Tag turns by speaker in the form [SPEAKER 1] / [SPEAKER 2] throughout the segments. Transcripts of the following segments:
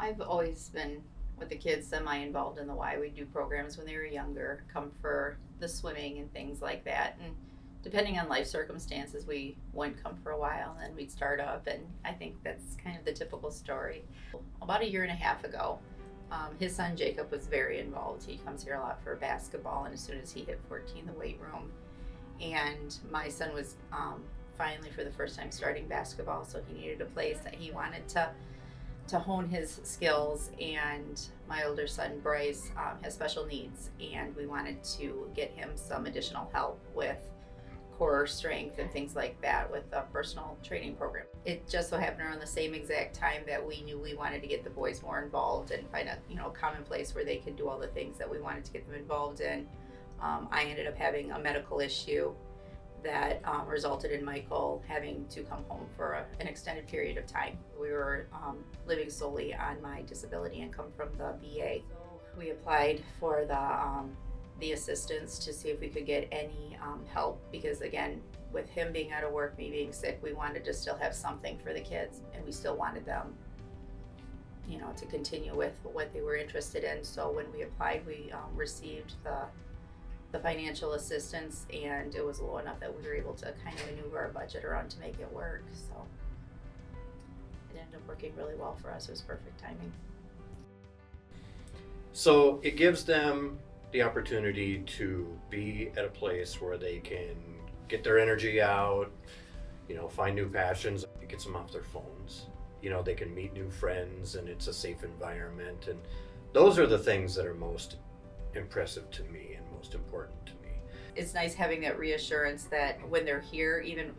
[SPEAKER 1] I've always been with the kids semi-involved in the Y. We do programs when they were younger, come for the swimming and things like that. And depending on life circumstances, we wouldn't come for a while, and then we'd start up. And I think that's kind of the typical story. About a year and a half ago, his son Jacob was very involved. He comes here a lot for basketball, and as soon as he hit 14, the weight room. And my son was finally for the first time starting basketball, so he needed a place that he wanted to hone his skills. And my older son Bryce has special needs, and we wanted to get him some additional help with core strength and things like that with a personal training program. It just so happened around the same exact time that we knew we wanted to get the boys more involved and find a common place where they could do all the things that we wanted to get them involved in. I ended up having a medical issue that resulted in Michael having to come home for an extended period of time. We were living solely on my disability income from the VA. We applied for the assistance to see if we could get any help, because again, with him being out of work, me being sick, we wanted to still have something for the kids, and we still wanted them to continue with what they were interested in. So when we applied, we received the financial assistance, and it was low enough that we were able to kind of maneuver our budget around to make it work. So it ended up working really well for us. It was perfect timing.
[SPEAKER 2] So it gives them the opportunity to be at a place where they can get their energy out, find new passions. It gets them off their phones. They can meet new friends, and it's a safe environment. And those are the things that are most impressive to me and most important to me.
[SPEAKER 1] It's nice having that reassurance that when they're here, even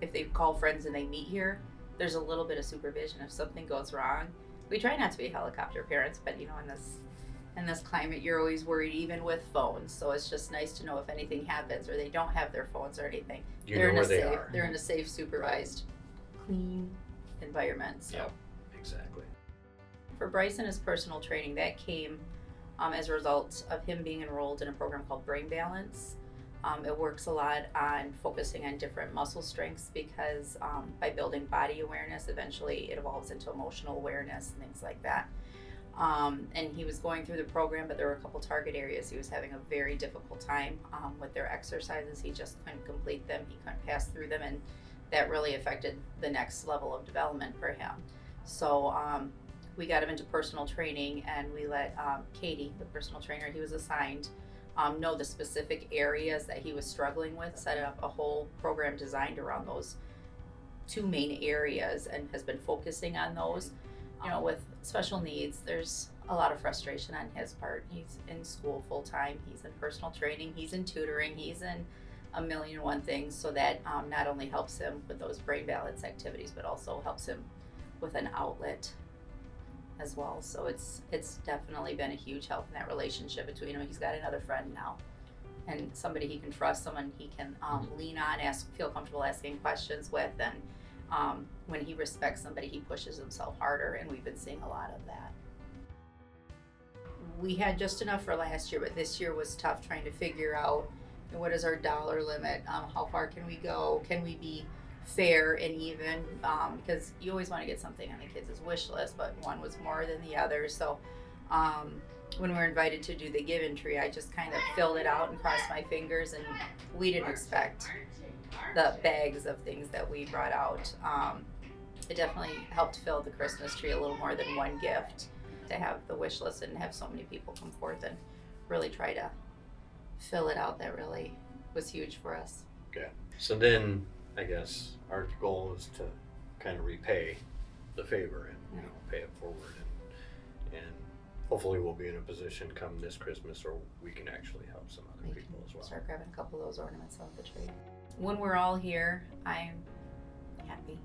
[SPEAKER 1] if they call friends and they meet here, there's a little bit of supervision if something goes wrong. We try not to be helicopter parents, but in this climate, you're always worried, even with phones. So it's just nice to know if anything happens or they don't have their phones or anything.
[SPEAKER 2] They're know where they are.
[SPEAKER 1] They're in a safe, supervised, clean environment. So.
[SPEAKER 2] Yeah, exactly.
[SPEAKER 1] For Bryce and his personal training, that came as a result of him being enrolled in a program called Brain Balance. It works a lot on focusing on different muscle strengths, because by building body awareness, eventually it evolves into emotional awareness and things like that. And he was going through the program, but there were a couple target areas he was having a very difficult time with their exercises. He just couldn't complete them. He couldn't pass through them, and that really affected the next level of development for him. So we got him into personal training, and we let Katie, the personal trainer he was assigned, know the specific areas that he was struggling with, set up a whole program designed around those two main areas, and has been focusing on those. With special needs, there's a lot of frustration on his part. He's in school full time, he's in personal training, he's in tutoring, he's in a million and one things. So that not only helps him with those brain balance activities, but also helps him with an outlet as well. So it's definitely been a huge help in that relationship between him. He's got another friend now, and somebody he can trust, someone he can lean on, feel comfortable asking questions with. And when he respects somebody, he pushes himself harder, and we've been seeing a lot of that. We had just enough for last year, but this year was tough trying to figure out what is our dollar limit, how far can we go, can we be fair and even, because you always want to get something on the kids' wish list, but one was more than the other. So when we were invited to do the give-in tree, I just kind of filled it out and crossed my fingers, and we didn't expect the bags of things that we brought out. It definitely helped fill the Christmas tree a little more than one gift, to have the wish list and have so many people come forth and really try to fill it out. That really was huge for us.
[SPEAKER 2] Okay. So then I guess our goal is to kind of repay the favor and pay it forward, and hopefully we'll be in a position come this Christmas, or we can actually help some other people as well.
[SPEAKER 1] Start grabbing a couple of those ornaments off the tree. When we're all here, I'm happy.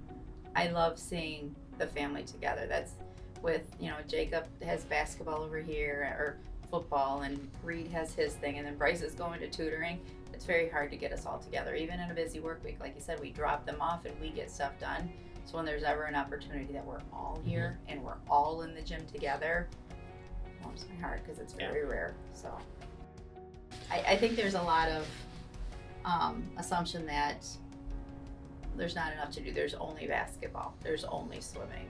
[SPEAKER 1] I love seeing the family together. That's with, Jacob has basketball over here, or football, and Reed has his thing, and then Bryce is going to tutoring. It's very hard to get us all together. Even in a busy work week, like you said, we drop them off and we get stuff done. So when there's ever an opportunity that we're all here and we're all in the gym together, it warms my heart, because it's very rare. So I think there's a lot of assumption that there's not enough to do. There's only basketball, there's only swimming.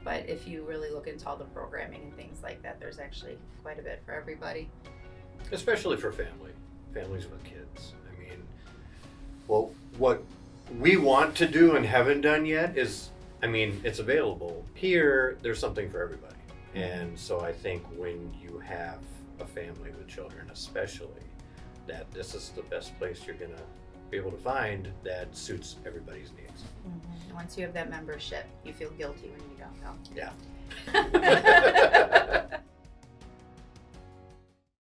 [SPEAKER 1] But if you really look into all the programming and things like that, there's actually quite a bit for everybody.
[SPEAKER 2] Especially for families with kids. I mean, well, what we want to do and haven't done yet is, I mean, it's available. Here, there's something for everybody. And so I think when you have a family with children especially, that this is the best place you're gonna be able to find that suits everybody's needs.
[SPEAKER 1] Once you have that membership, you feel guilty when you don't go.
[SPEAKER 2] Yeah.